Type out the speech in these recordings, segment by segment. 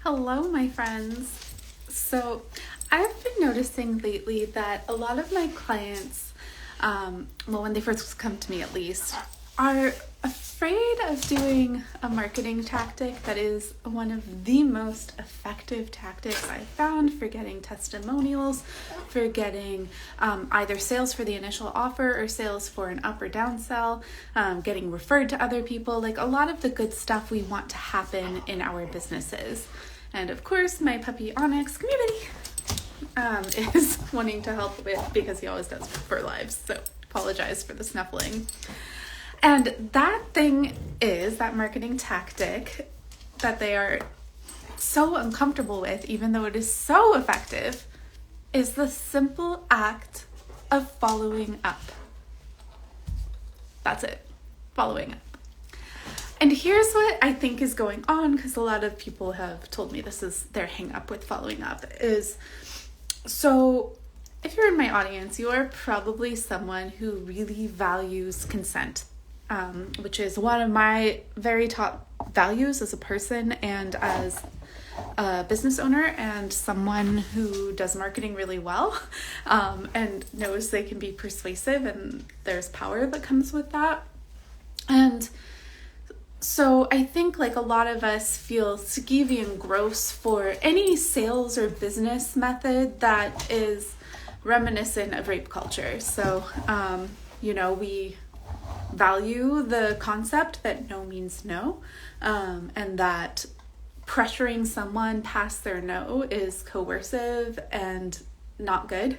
Hello, my friends. So, I've been noticing lately that a lot of my clients, when they first come to me at least, are afraid of doing a marketing tactic that is one of the most effective tactics I've found for getting testimonials, for getting either sales for the initial offer or sales for an up or down sell, getting referred to other people, like a lot of the good stuff we want to happen in our businesses. And of course, my puppy Onyx, come here, buddy, is wanting to help with because he always does for lives. So apologize for the snuffling. And that thing is that marketing tactic that they are so uncomfortable with, even though it is so effective, is the simple act of following up. That's it, following up. And here's what I think is going on, because a lot of people have told me this is their hang up with following up, is so if you're in my audience, you are probably someone who really values consent, which is one of my very top values as a person and as a business owner and someone who does marketing really well, and knows they can be persuasive, and there's power that comes with that. And so I think like a lot of us feel skeevy and gross for any sales or business method that is reminiscent of rape culture. So, we value the concept that no means no, and that pressuring someone past their no is coercive and not good,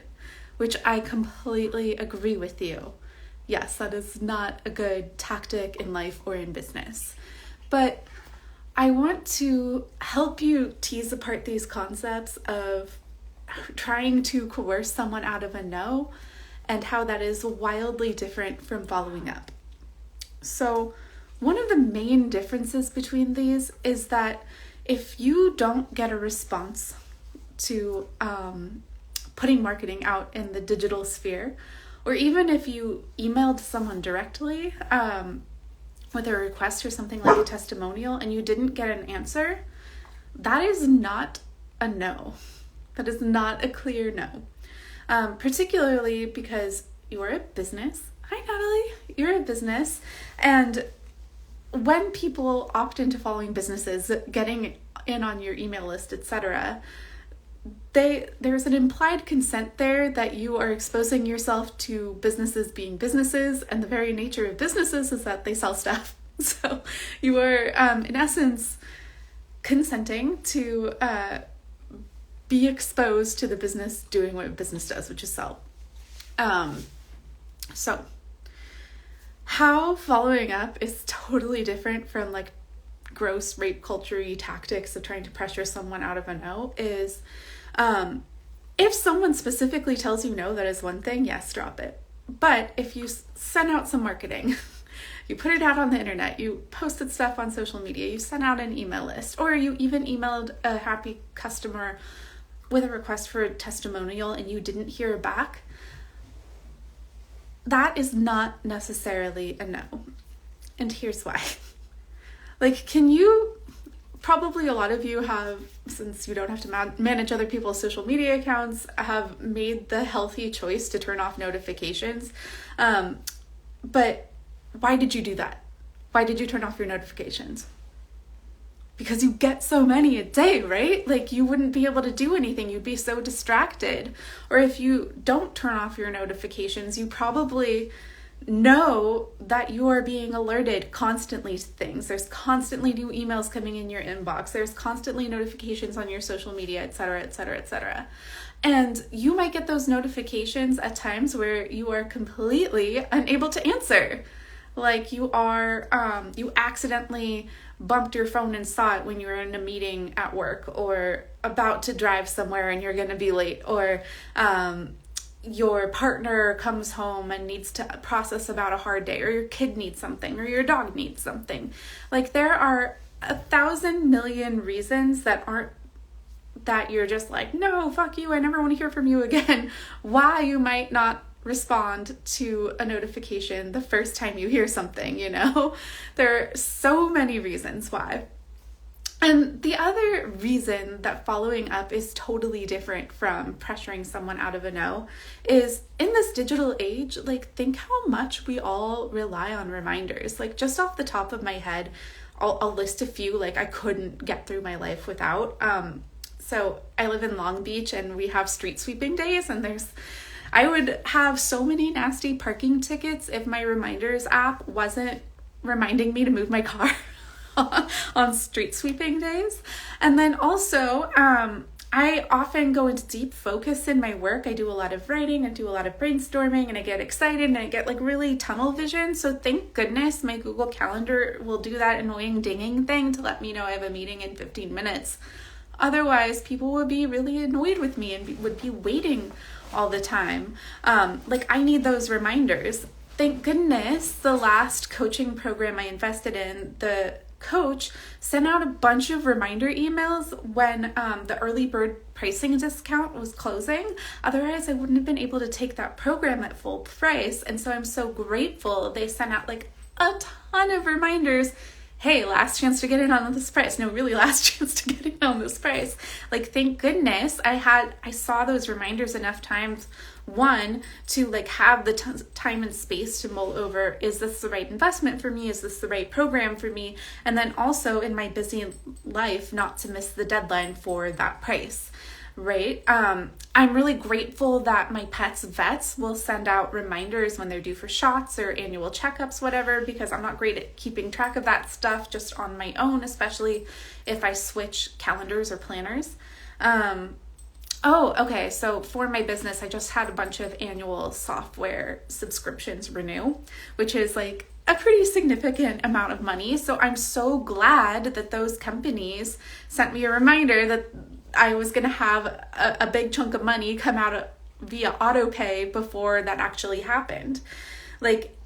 which I completely agree with you. Yes, that is not a good tactic in life or in business. But I want to help you tease apart these concepts of trying to coerce someone out of a no and how that is wildly different from following up. So one of the main differences between these is that if you don't get a response to putting marketing out in the digital sphere, or even if you emailed someone directly with a request or something like a testimonial and you didn't get an answer, that is not a no. That is not a clear no. Particularly because you're a business. Hi, Natalie. You're a business. And when people opt into following businesses, getting in on your email list, etc., there's an implied consent there that you are exposing yourself to businesses being businesses, and the very nature of businesses is that they sell stuff. So you are, in essence, consenting to be exposed to the business doing what business does, which is sell. So how following up is totally different from like gross rape culture-y tactics of trying to pressure someone out of a no is, if someone specifically tells you no, that is one thing, yes, drop it. But if you send out some marketing, you put it out on the internet, you posted stuff on social media, you sent out an email list, or you even emailed a happy customer with a request for a testimonial and you didn't hear back, that is not necessarily a no. And here's why. Probably a lot of you have, since you don't have to manage other people's social media accounts, have made the healthy choice to turn off notifications. But why did you do that? Why did you turn off your notifications? Because you get so many a day, right? Like you wouldn't be able to do anything. You'd be so distracted. Or if you don't turn off your notifications, you probably know that you are being alerted constantly to things. There's constantly new emails coming in your inbox. There's constantly notifications on your social media, etc., etc., etc. And you might get those notifications at times where you are completely unable to answer. Like you are, you accidentally bumped your phone and saw it when you were in a meeting at work, or about to drive somewhere and you're going to be late, or your partner comes home and needs to process about a hard day, or your kid needs something, or your dog needs something. Like there are 1,000 million reasons that you're just like, no, fuck you, I never want to hear from you again, why you might not respond to a notification the first time you hear something, There are so many reasons why. And the other reason that following up is totally different from pressuring someone out of a no is in this digital age, like think how much we all rely on reminders. Like just off the top of my head, I'll list a few like I couldn't get through my life without. So I live in Long Beach and we have street sweeping days, and I would have so many nasty parking tickets if my reminders app wasn't reminding me to move my car on street sweeping days. And then also, I often go into deep focus in my work. I do a lot of writing, I do a lot of brainstorming, and I get excited and I get like really tunnel vision. So thank goodness my Google Calendar will do that annoying dinging thing to let me know I have a meeting in 15 minutes. Otherwise, people would be really annoyed with me and would be waiting all the time. Like I need those reminders. Thank goodness the last coaching program I invested in, the coach sent out a bunch of reminder emails when the early bird pricing discount was closing. Otherwise, I wouldn't have been able to take that program at full price. And so I'm so grateful they sent out like a ton of reminders. Hey, last chance to get in on this price. No, really last chance to get in on this price. Like, thank goodness I saw those reminders enough times. One, to like have the time and space to mull over, is this the right investment for me? Is this the right program for me? And then also in my busy life, not to miss the deadline for that price, right? I'm really grateful that my pet's vets will send out reminders when they're due for shots or annual checkups, whatever, because I'm not great at keeping track of that stuff just on my own, especially if I switch calendars or planners. Okay. So for my business, I just had a bunch of annual software subscriptions renew, which is like a pretty significant amount of money. So I'm so glad that those companies sent me a reminder that I was going to have a big chunk of money come out via autopay before that actually happened. Like,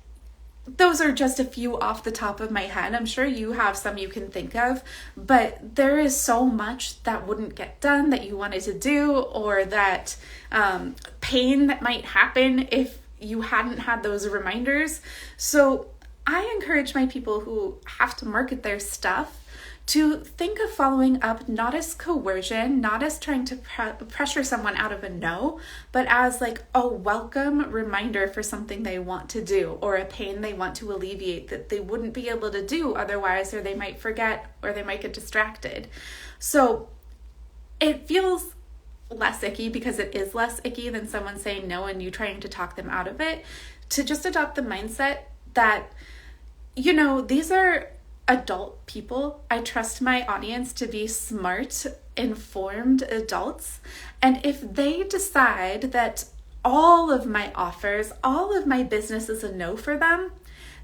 those are just a few off the top of my head. I'm sure you have some you can think of, but there is so much that wouldn't get done that you wanted to do, or that pain that might happen if you hadn't had those reminders. So I encourage my people who have to market their stuff to think of following up not as coercion, not as trying to pressure someone out of a no, but as like a welcome reminder for something they want to do or a pain they want to alleviate that they wouldn't be able to do otherwise, or they might forget, or they might get distracted. So it feels less icky, because it is less icky than someone saying no and you trying to talk them out of it, to just adopt the mindset that, you know, these are adult people. I trust my audience to be smart, informed adults. And if they decide that all of my offers, all of my business is a no for them,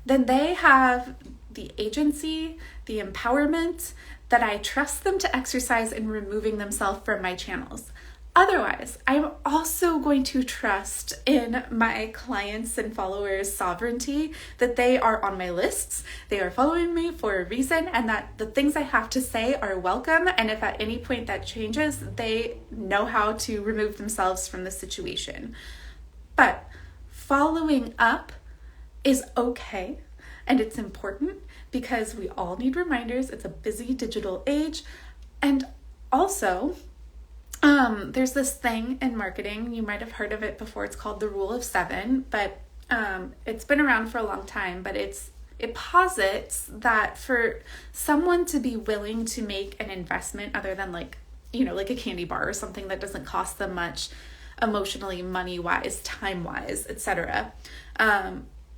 then they have the agency, the empowerment that I trust them to exercise in removing themselves from my channels. Otherwise, I'm also going to trust in my clients' and followers' sovereignty, that they are on my lists, they are following me for a reason, and that the things I have to say are welcome. And if at any point that changes, they know how to remove themselves from the situation. But following up is okay, and it's important, because we all need reminders. It's a busy digital age. And also, there's this thing in marketing, you might have heard of it before, it's called the Rule of 7, but it's been around for a long time, but it posits that for someone to be willing to make an investment other than like a candy bar or something that doesn't cost them much emotionally, money-wise, time-wise, etc.,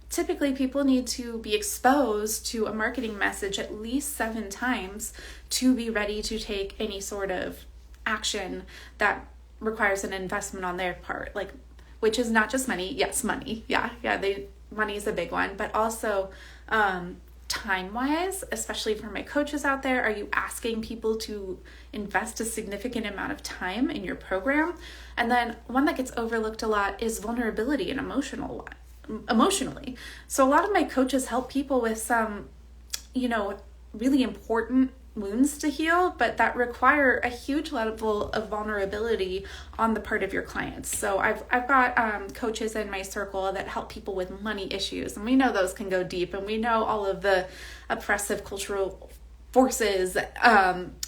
typically people need to be exposed to a marketing message at least 7 times to be ready to take any sort of action that requires an investment on their part, like, which is not just money. Yes, money. Money is a big one, but also time-wise, especially for my coaches out there, are you asking people to invest a significant amount of time in your program? And then one that gets overlooked a lot is vulnerability and emotionally. So a lot of my coaches help people with some, really important wounds to heal, but that require a huge level of vulnerability on the part of your clients. So I've got coaches in my circle that help people with money issues, and we know those can go deep, and we know all of the oppressive cultural forces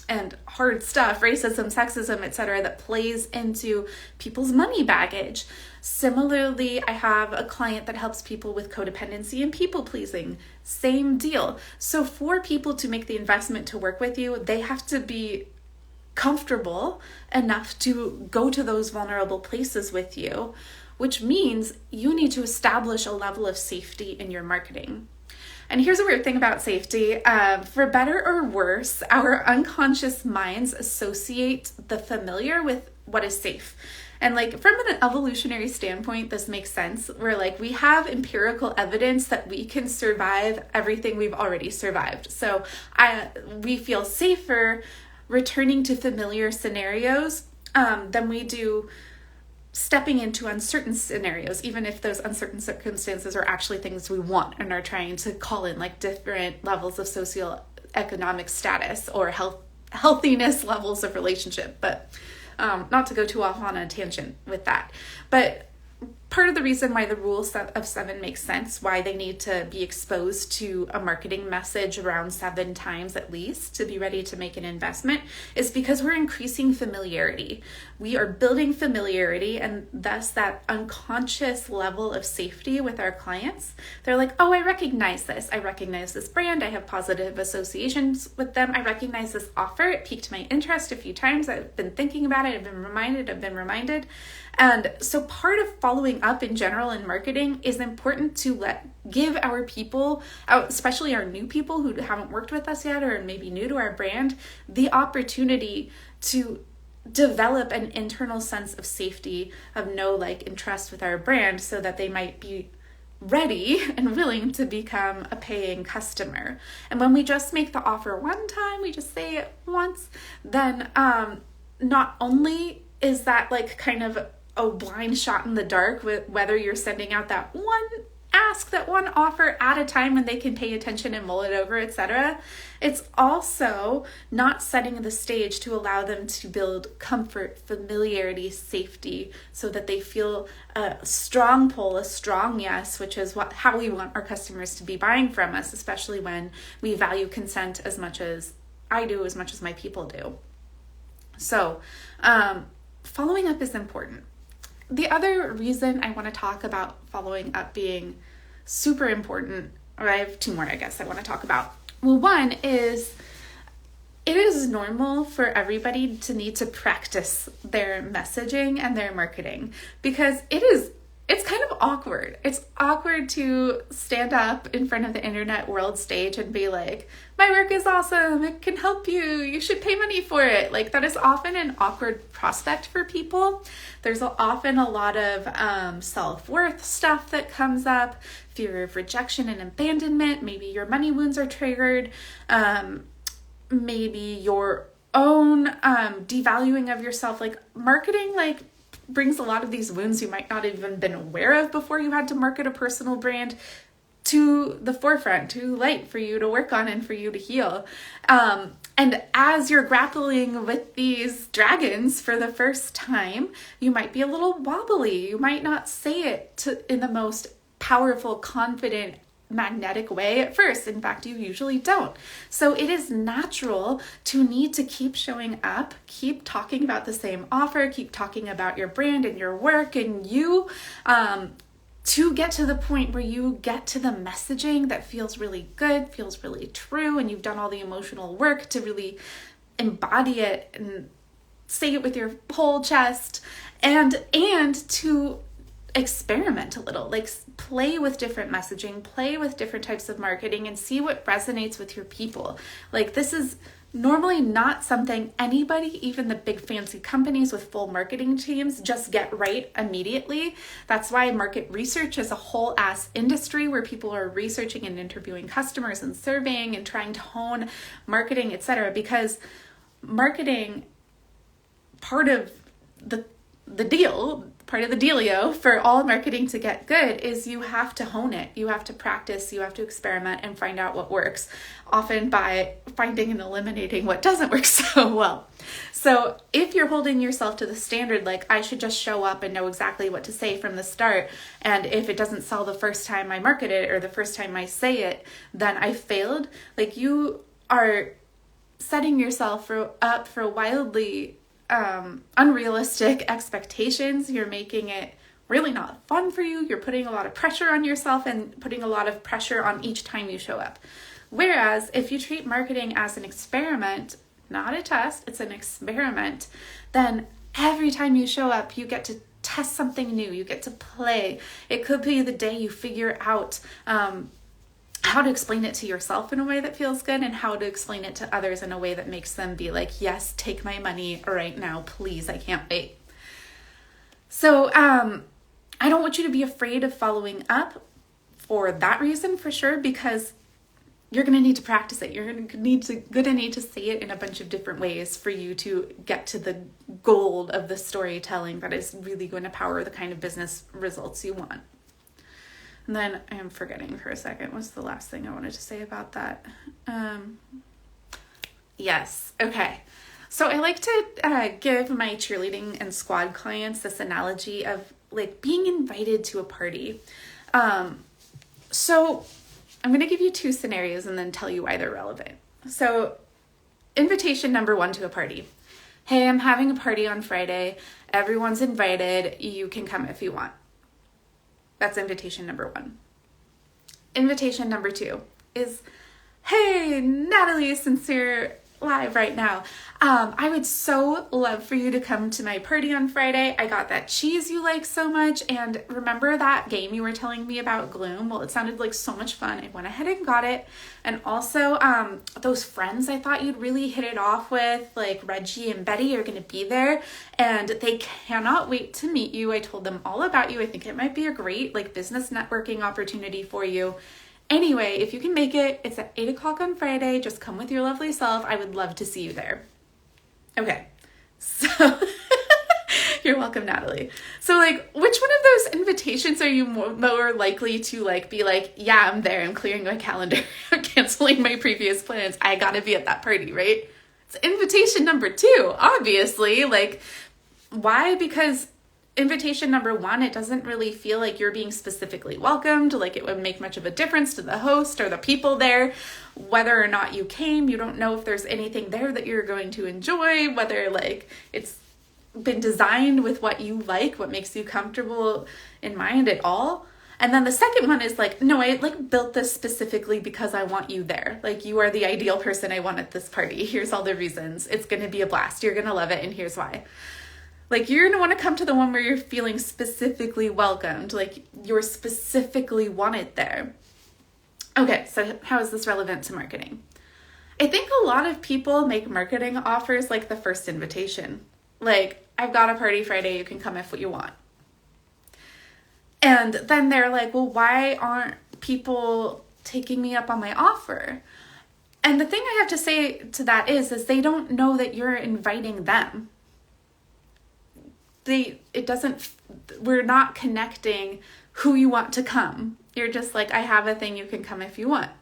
and hard stuff, racism, sexism, etc., that plays into people's money baggage. Similarly, I have a client that helps people with codependency and people pleasing. Same deal. So for people to make the investment to work with you, they have to be comfortable enough to go to those vulnerable places with you, which means you need to establish a level of safety in your marketing. And here's a weird thing about safety. For better or worse, our unconscious minds associate the familiar with what is safe. And like from an evolutionary standpoint, this makes sense. Where like we have empirical evidence that we can survive everything we've already survived. So we feel safer returning to familiar scenarios than we do stepping into uncertain scenarios, even if those uncertain circumstances are actually things we want and are trying to call in like different levels of socioeconomic status or healthiness levels of relationship. But not to go too off on a tangent with that. But part of the reason why the rule of 7 makes sense, why they need to be exposed to a marketing message around 7 times at least to be ready to make an investment, is because we're increasing familiarity. We are building familiarity and thus that unconscious level of safety with our clients. They're like, oh, I recognize this. I recognize this brand. I have positive associations with them. I recognize this offer. It piqued my interest a few times. I've been thinking about it. I've been reminded. And so part of following up in general in marketing is important to give our people, especially our new people who haven't worked with us yet or maybe new to our brand, the opportunity to develop an internal sense of safety, of know, like, and trust with our brand so that they might be ready and willing to become a paying customer. And when we just make the offer one time, we just say it once, then not only is that like kind of a blind shot in the dark with whether you're sending out that one ask, that one offer at a time when they can pay attention and mull it over, etc. It's also not setting the stage to allow them to build comfort, familiarity, safety, so that they feel a strong pull, a strong yes, which is how we want our customers to be buying from us, especially when we value consent as much as I do, as much as my people do. So following up is important. The other reason I want to talk about following up being super important, or I have 2 more, I guess, I want to talk about. Well, one is it is normal for everybody to need to practice their messaging and their marketing because it's kind of awkward. It's awkward to stand up in front of the internet world stage and be like, my work is awesome. It can help you. You should pay money for it. Like that is often an awkward prospect for people. There's often a lot of self-worth stuff that comes up, fear of rejection and abandonment. Maybe your money wounds are triggered. Maybe your own devaluing of yourself. Like marketing, like brings a lot of these wounds you might not have even been aware of before you had to market a personal brand to the forefront, to light for you to work on and for you to heal. And as you're grappling with these dragons for the first time, you might be a little wobbly. You might not say it in the most powerful, confident, magnetic way at first. In fact, you usually don't. So it is natural to need to keep showing up, keep talking about the same offer, keep talking about your brand and your work and you, to get to the point where you get to the messaging that feels really good, feels really true, and you've done all the emotional work to really embody it and say it with your whole chest, and to experiment a little, like play with different messaging, play with different types of marketing and see what resonates with your people. Like this is normally not something anybody, even the big fancy companies with full marketing teams, just get right immediately. That's why market research is a whole ass industry where people are researching and interviewing customers and surveying and trying to hone marketing, etc. Because marketing, part of the dealio for all marketing to get good is you have to hone it. You have to practice, you have to experiment and find out what works, often by finding and eliminating what doesn't work so well. So if you're holding yourself to the standard, like I should just show up and know exactly what to say from the start, and if it doesn't sell the first time I market it or the first time I say it, then I failed, like you are setting yourself up for wildly unrealistic expectations. You're making it really not fun for you. You're putting a lot of pressure on yourself and putting a lot of pressure on each time you show up. Whereas if you treat marketing as an experiment, not a test, it's an experiment, then every time you show up, you get to test something new. You get to play. It could be the day you figure out how to explain it to yourself in a way that feels good and how to explain it to others in a way that makes them be like, yes, take my money right now, please. I can't wait. So I don't want you to be afraid of following up for that reason, for sure, because you're going to need to practice it. You're going to need to say it in a bunch of different ways for you to get to the gold of the storytelling that is really going to power the kind of business results you want. And then I am forgetting for a second. What's the last thing I wanted to say about that? Yes. Okay. So I like to give my cheerleading and squad clients this analogy of like being invited to a party. So I'm going to give you two scenarios and then tell you why they're relevant. So invitation number one to a party. Hey, I'm having a party on Friday. Everyone's invited. You can come if you want. That's invitation number one. Invitation number two is, hey, Natalie, since you're live right now, I would so love for you to come to my party on Friday. I got that cheese you like so much. And remember that game you were telling me about Gloom? Well, it sounded like so much fun. I went ahead and got it. And also those friends I thought you'd really hit it off with, like Reggie and Betty, are going to be there. And they cannot wait to meet you. I told them all about you. I think it might be a great like business networking opportunity for you. Anyway, if you can make it, it's at 8 o'clock on Friday. Just come with your lovely self. I would love to see you there. Okay, so you're welcome, Natalie. So like, which one of those invitations are you more likely to like be like, yeah, I'm there. I'm clearing my calendar. I'm canceling my previous plans. I gotta be at that party, right? It's invitation number two, obviously. Like, why? Because invitation number one, it doesn't really feel like you're being specifically welcomed, like it would make much of a difference to the host or the people there. Whether or not you came, you don't know if there's anything there that you're going to enjoy, whether like it's been designed with what you like, what makes you comfortable in mind at all. And then the second one is like, no, I like built this specifically because I want you there. Like you are the ideal person I want at this party. Here's all the reasons. It's going to be a blast. You're going to love it. And here's why. Like you're going to want to come to the one where you're feeling specifically welcomed, like you're specifically wanted there. Okay, so how is this relevant to marketing? I think a lot of people make marketing offers like the first invitation. Like, I've got a party Friday, you can come if what you want. And then they're like, well, why aren't people taking me up on my offer? And the thing I have to say to that is they don't know that you're inviting them. We're not connecting who you want to come. You're just like, I have a thing, you can come if you want.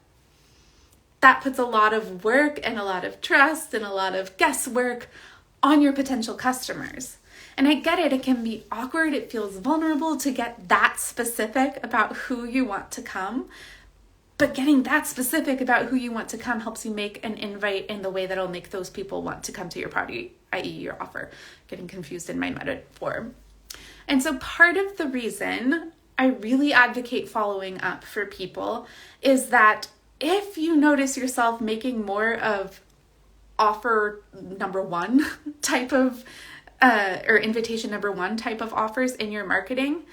That puts a lot of work and a lot of trust and a lot of guesswork on your potential customers. And I get it, it can be awkward, it feels vulnerable to get that specific about who you want to come. But getting that specific about who you want to come helps you make an invite in the way that'll make those people want to come to your party, i.e. your offer. Getting confused in my metaphor. And so part of the reason I really advocate following up for people is that if you notice yourself making more of offer number one type of, or invitation number one type of offers in your marketing,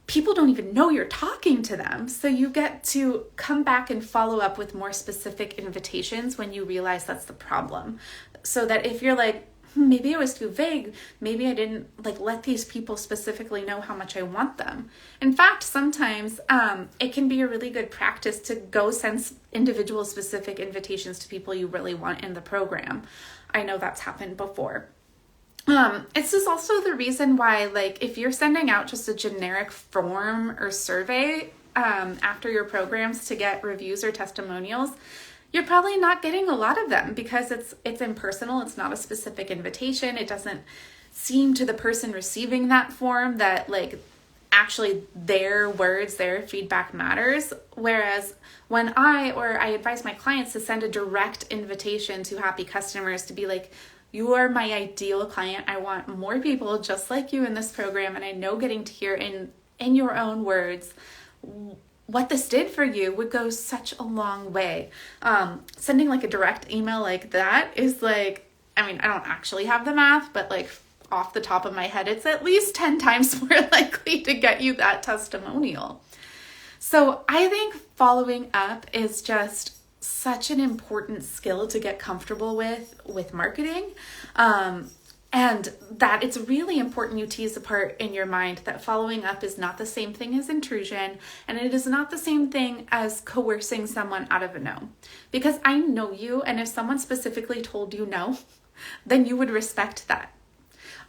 people don't even know you're talking to them. So you get to come back and follow up with more specific invitations when you realize that's the problem. So that if you're like, maybe it was too vague, maybe I didn't like let these people specifically know how much I want them. In fact, sometimes it can be a really good practice to go send individual specific invitations to people you really want in the program. I know that's happened before. This is also the reason why, like, if you're sending out just a generic form or survey after your programs to get reviews or testimonials, you're probably not getting a lot of them because it's impersonal. It's not a specific invitation. It doesn't seem to the person receiving that form that like actually their words, their feedback matters. Whereas when I advise my clients to send a direct invitation to happy customers to be like, you are my ideal client. I want more people just like you in this program. And I know getting to hear in your own words what this did for you would go such a long way. Sending like a direct email like that is like, I mean, I don't actually have the math, but like off the top of my head, it's at least 10 times more likely to get you that testimonial. So I think following up is just such an important skill to get comfortable with marketing. And that it's really important you tease apart in your mind that following up is not the same thing as intrusion, and it is not the same thing as coercing someone out of a no. Because I know you, and if someone specifically told you no, then you would respect that.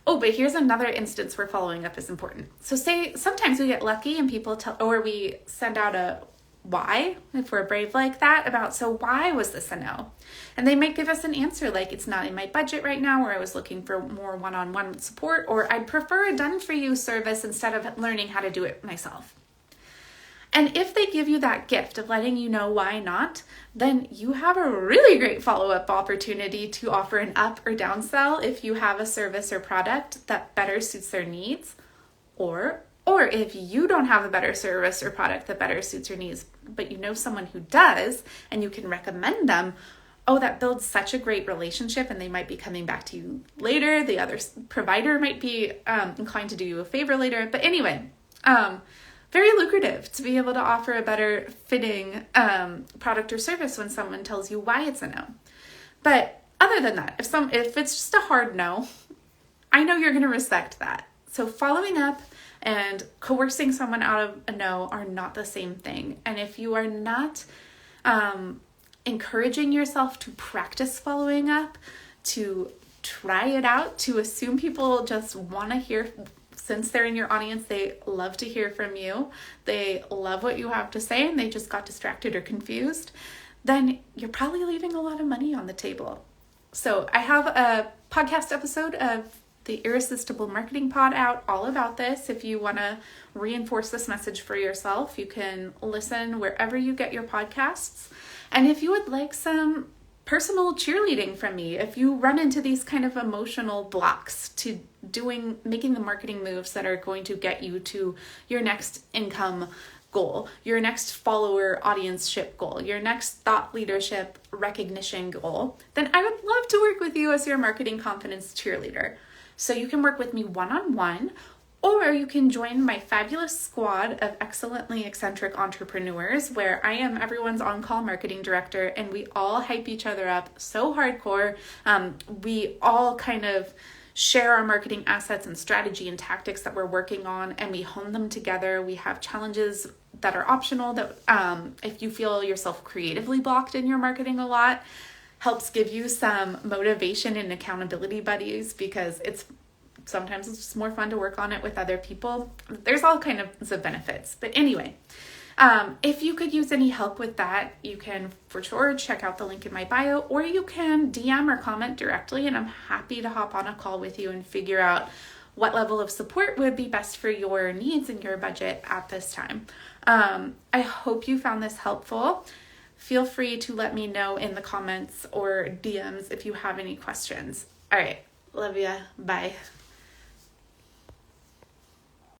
Oh, but here's another instance where following up is important. So say sometimes we get lucky and people we send out a why, if we're brave like that, about, so why was this a no? And they might give us an answer like, it's not in my budget right now, or I was looking for more one-on-one support, or I'd prefer a done-for-you service instead of learning how to do it myself. And if they give you that gift of letting you know why not, then you have a really great follow-up opportunity to offer an up or down sell if you have a service or product that better suits their needs, or if you don't have a better service or product that better suits your needs, but you know someone who does and you can recommend them, oh, that builds such a great relationship and they might be coming back to you later. The other provider might be inclined to do you a favor later. But anyway, very lucrative to be able to offer a better fitting product or service when someone tells you why it's a no. But other than that, if it's just a hard no, I know you're going to respect that. So following up and coercing someone out of a no are not the same thing. And if you are not encouraging yourself to practice following up, to try it out, to assume people just want to hear, since they're in your audience, they love to hear from you, they love what you have to say, and they just got distracted or confused, then you're probably leaving a lot of money on the table. So I have a podcast episode of the Irresistible Marketing Pod out all about this. If you want to reinforce this message for yourself, you can listen wherever you get your podcasts. And if you would like some personal cheerleading from me, if you run into these kind of emotional blocks to making the marketing moves that are going to get you to your next income goal, your next follower audienceship goal, your next thought leadership recognition goal, then I would love to work with you as your marketing confidence cheerleader. So you can work with me one-on-one, or you can join my fabulous squad of excellently eccentric entrepreneurs where I am everyone's on-call marketing director and we all hype each other up so hardcore. We all kind of share our marketing assets and strategy and tactics that we're working on, and we hone them together. We have challenges that are optional that if you feel yourself creatively blocked in your marketing a lot, helps give you some motivation and accountability buddies, because sometimes it's just more fun to work on it with other people. There's all kinds of benefits. But anyway, if you could use any help with that, you can for sure check out the link in my bio, or you can DM or comment directly, and I'm happy to hop on a call with you and figure out what level of support would be best for your needs and your budget at this time. I hope you found this helpful. Feel free to let me know in the comments or DMs if you have any questions. All right. Love ya. Bye.